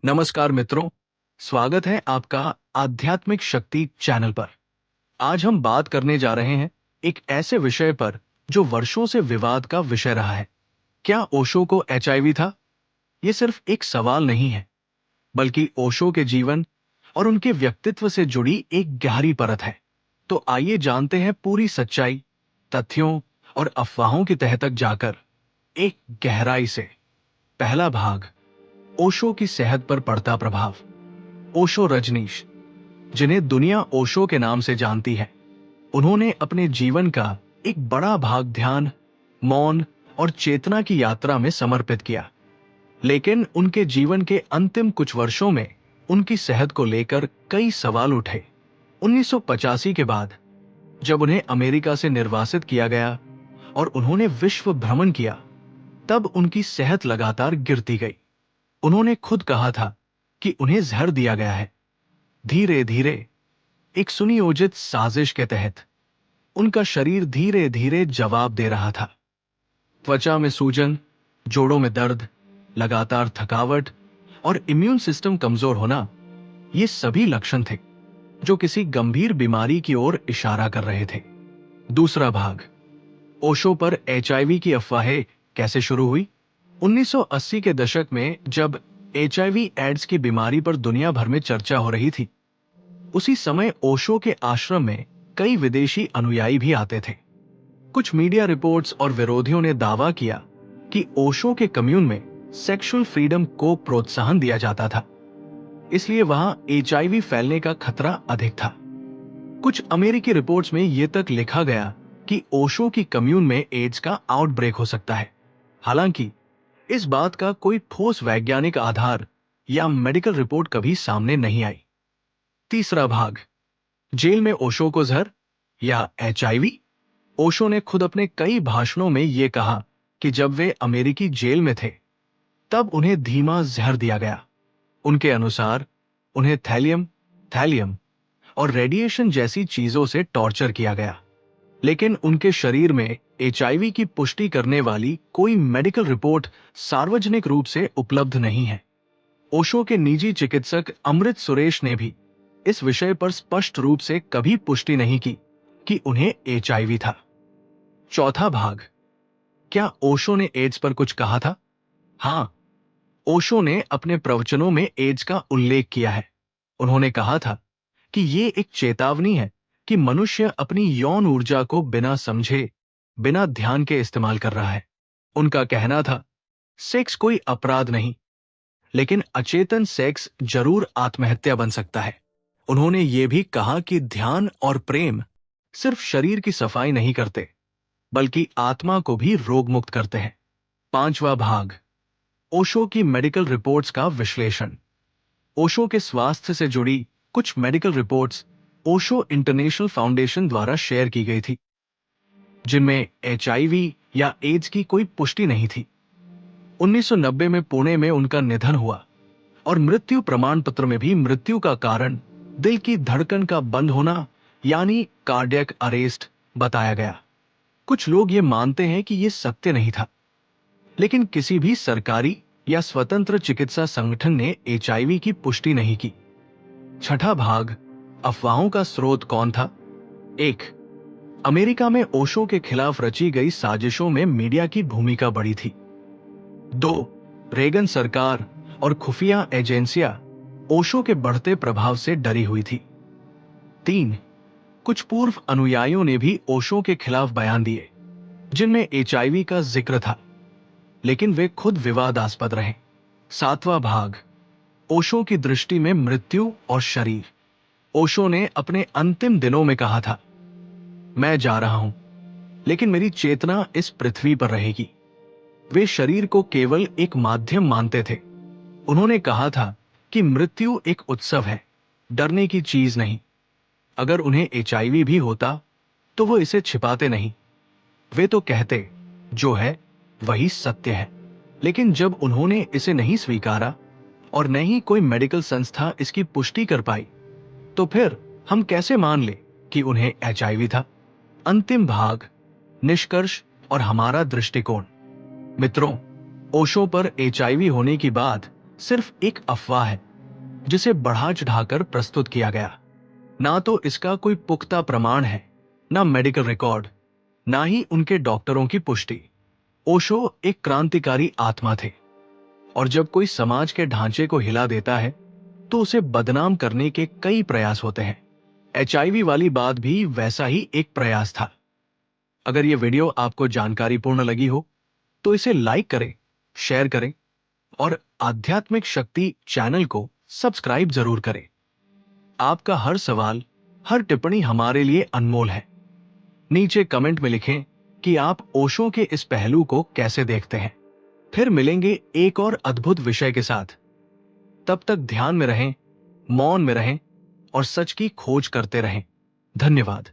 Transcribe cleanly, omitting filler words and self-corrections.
नमस्कार मित्रों, स्वागत है आपका आध्यात्मिक शक्ति चैनल पर। आज हम बात करने जा रहे हैं एक ऐसे विषय पर जो वर्षों से विवाद का विषय रहा है। क्या ओशो को एचआईवी था? ये सिर्फ एक सवाल नहीं है, बल्कि ओशो के जीवन और उनके व्यक्तित्व से जुड़ी एक गहरी परत है। तो आइए जानते हैं पूरी सच्चाई, तथ्यों और अफवाहों की तह तक जाकर एक गहराई से। पहला भाग, ओशो की सेहत पर पड़ता प्रभाव। ओशो रजनीश, जिन्हें दुनिया ओशो के नाम से जानती है, उन्होंने अपने जीवन का एक बड़ा भाग ध्यान, मौन और चेतना की यात्रा में समर्पित किया। लेकिन उनके जीवन के अंतिम कुछ वर्षों में उनकी सेहत को लेकर कई सवाल उठे। 1985 के बाद जब उन्हें अमेरिका से निर्वासित किया गया और उन्होंने विश्व भ्रमण किया, तब उनकी सेहत लगातार गिरती गई। उन्होंने खुद कहा था कि उन्हें जहर दिया गया है। धीरे धीरे, एक सुनियोजित साजिश के तहत, उनका शरीर धीरे धीरे जवाब दे रहा था। त्वचा में सूजन, जोड़ों में दर्द, लगातार थकावट और इम्यून सिस्टम कमजोर होना, ये सभी लक्षण थे जो किसी गंभीर बीमारी की ओर इशारा कर रहे थे। दूसरा भाग, ओशो पर एचआईवी की अफवाहें कैसे शुरू हुई। 1980 के दशक में जब एचआईवी एड्स की बीमारी पर दुनिया भर में चर्चा हो रही थी, उसी समय ओशो के आश्रम में कई विदेशी अनुयायी भी आते थे। कुछ मीडिया रिपोर्ट्स और विरोधियों ने दावा किया कि ओशो के कम्यून में सेक्सुअल फ्रीडम को प्रोत्साहन दिया जाता था, इसलिए वहां एचआईवी फैलने का खतरा अधिक था। कुछ अमेरिकी रिपोर्ट्स में यह तक लिखा गया कि ओशो की कम्यून में एड्स का आउटब्रेक हो सकता है। हालांकि इस बात का कोई ठोस वैज्ञानिक आधार या मेडिकल रिपोर्ट कभी सामने नहीं आई। तीसरा भाग, जेल में ओशो को जहर या एचआईवी। ओशो ने खुद अपने कई भाषणों में यह कहा कि जब वे अमेरिकी जेल में थे, तब उन्हें धीमा जहर दिया गया। उनके अनुसार उन्हें थैलियम और रेडिएशन जैसी चीजों से टॉर्चर किया गया, लेकिन उनके शरीर में एचआईवी की पुष्टि करने वाली कोई मेडिकल रिपोर्ट सार्वजनिक रूप से उपलब्ध नहीं है। ओशो के निजी चिकित्सक अमृत सुरेश ने भी इस विषय पर स्पष्ट रूप से कभी पुष्टि नहीं की कि उन्हें एचआईवी था। चौथा भाग, क्या ओशो ने एड्स पर कुछ कहा था? हां, ओशो ने अपने प्रवचनों में एड्स का उल्लेख किया है। उन्होंने कहा था कि ये एक चेतावनी है कि मनुष्य अपनी यौन ऊर्जा को बिना समझे, बिना ध्यान के इस्तेमाल कर रहा है। उनका कहना था, सेक्स कोई अपराध नहीं, लेकिन अचेतन सेक्स जरूर आत्महत्या बन सकता है। उन्होंने ये भी कहा कि ध्यान और प्रेम सिर्फ शरीर की सफाई नहीं करते, बल्कि आत्मा को भी रोग मुक्त करते हैं। पांचवा भाग, ओशो की मेडिकल रिपोर्ट्स का विश्लेषण। ओशो के स्वास्थ्य से जुड़ी कुछ medical reports Osho international foundation द्वारा शेयर की गई थी, जिनमें एचआईवी या एड्स की कोई पुष्टि नहीं थी। 1990 में पुणे में उनका निधन हुआ और मृत्यु प्रमाण पत्र में भी मृत्यु का कारण दिल की धड़कन का बंद होना यानी कार्डियक अरेस्ट बताया गया। कुछ लोग ये मानते हैं कि यह सत्य नहीं था, लेकिन किसी भी सरकारी या स्वतंत्र चिकित्सा संगठन ने एचआईवी की पुष्टि नहीं की। छठा भाग, अफवाहों का स्रोत कौन था। 1. अमेरिका में ओशो के खिलाफ रची गई साजिशों में मीडिया की भूमिका बड़ी थी। 2. रेगन सरकार और खुफिया एजेंसियां ओशो के बढ़ते प्रभाव से डरी हुई थी। 3. कुछ पूर्व अनुयायियों ने भी ओशो के खिलाफ बयान दिए, जिनमें एचआईवी का जिक्र था, लेकिन वे खुद विवादास्पद रहे। 7वां भाग, ओशो की दृष्टि में मृत्यु और शरीर। ओशो ने अपने अंतिम दिनों में कहा था, मैं जा रहा हूं, लेकिन मेरी चेतना इस पृथ्वी पर रहेगी। वे शरीर को केवल एक माध्यम मानते थे। उन्होंने कहा था कि मृत्यु एक उत्सव है, डरने की चीज नहीं। अगर उन्हें एचआईवी भी होता, तो वो इसे छिपाते नहीं। वे तो कहते, जो है वही सत्य है। लेकिन जब उन्होंने इसे नहीं स्वीकारा और न ही कोई मेडिकल संस्था इसकी पुष्टि कर पाई, तो फिर हम कैसे मान ले कि उन्हें एचआईवी था। अंतिम भाग, निष्कर्ष और हमारा दृष्टिकोण। मित्रों, ओशो पर एचआईवी होने की बात सिर्फ एक अफवाह है जिसे बढ़ा चढ़ाकर प्रस्तुत किया गया। ना तो इसका कोई पुख्ता प्रमाण है, ना मेडिकल रिकॉर्ड, ना ही उनके डॉक्टरों की पुष्टि। ओशो एक क्रांतिकारी आत्मा थे, और जब कोई समाज के ढांचे को हिला देता है तो उसे बदनाम करने के कई प्रयास होते हैं। एचआईवी वाली बात भी वैसा ही एक प्रयास था। अगर यह वीडियो आपको जानकारीपूर्ण लगी हो तो इसे लाइक करें, शेयर करें और आध्यात्मिक शक्ति चैनल को सब्सक्राइब जरूर करें। आपका हर सवाल, हर टिप्पणी हमारे लिए अनमोल है। नीचे कमेंट में लिखें कि आप ओशो के इस पहलू को कैसे देखते हैं। फिर मिलेंगे एक और अद्भुत विषय के साथ। तब तक ध्यान में रहें, मौन में रहें और सच की खोज करते रहें। धन्यवाद।